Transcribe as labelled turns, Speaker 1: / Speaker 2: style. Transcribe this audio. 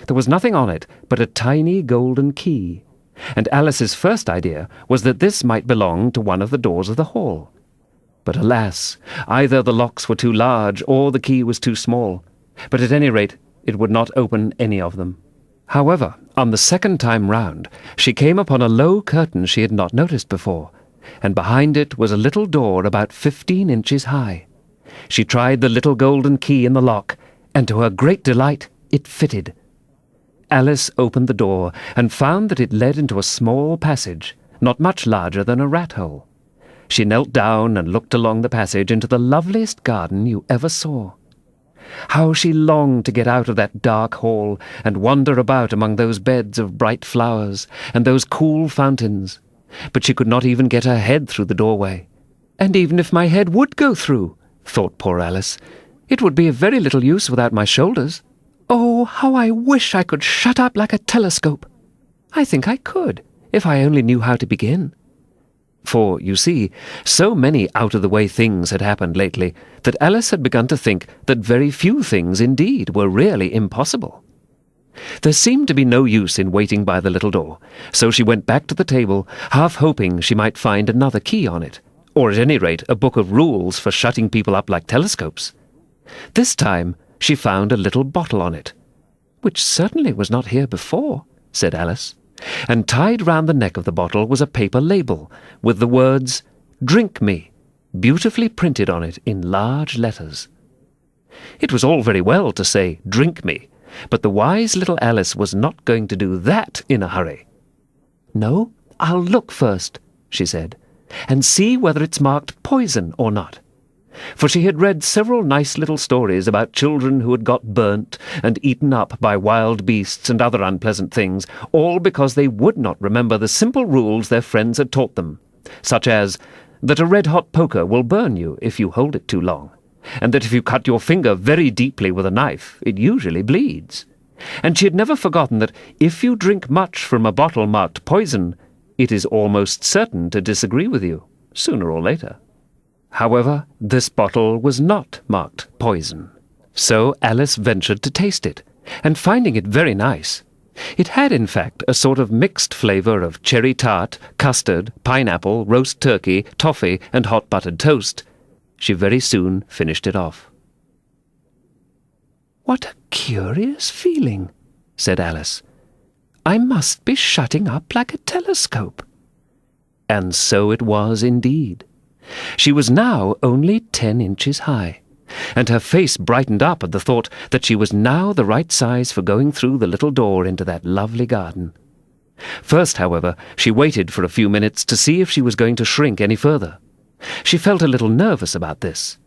Speaker 1: There was nothing on it but a tiny golden key, and Alice's first idea was that this might belong to one of the doors of the hall. But alas, either the locks were too large or the key was too small, but at any rate it would not open any of them. However, on the second time round, she came upon a low curtain she had not noticed before, and behind it was a little door about 15 inches high. She tried the little golden key in the lock, and to her great delight it fitted. Alice opened the door and found that it led into a small passage, not much larger than a rat-hole. She knelt down and looked along the passage into the loveliest garden you ever saw. How she longed to get out of that dark hall and wander about among those beds of bright flowers and those cool fountains. But she could not even get her head through the doorway. "And even if my head would go through," thought poor Alice, "it would be of very little use without my shoulders. Oh, how I wish I could shut up like a telescope! I think I could, if I only knew how to begin." For, you see, so many out-of-the-way things had happened lately that Alice had begun to think that very few things indeed were really impossible. There seemed to be no use in waiting by the little door, so she went back to the table, half hoping she might find another key on it, or at any rate a book of rules for shutting people up like telescopes. This time she found a little bottle on it. "Which certainly was not here before," said Alice, and tied round the neck of the bottle was a paper label with the words, "Drink me," beautifully printed on it in large letters. It was all very well to say, "Drink me," but the wise little Alice was not going to do that in a hurry. "No, I'll look first," she said, "and see whether it's marked poison or not." For she had read several nice little stories about children who had got burnt and eaten up by wild beasts and other unpleasant things, all because they would not remember the simple rules their friends had taught them, such as that a red-hot poker will burn you if you hold it too long, and that if you cut your finger very deeply with a knife, it usually bleeds. And she had never forgotten that if you drink much from a bottle marked poison, it is almost certain to disagree with you, sooner or later. However, this bottle was not marked poison, so Alice ventured to taste it, and finding it very nice, it had in fact a sort of mixed flavour of cherry tart, custard, pineapple, roast turkey, toffee, and hot buttered toast, she very soon finished it off. "What a curious feeling," said Alice. "I must be shutting up like a telescope." And so it was indeed. She was now only 10 inches high, and her face brightened up at the thought that she was now the right size for going through the little door into that lovely garden. First, however, she waited for a few minutes to see if she was going to shrink any further. She felt a little nervous about this,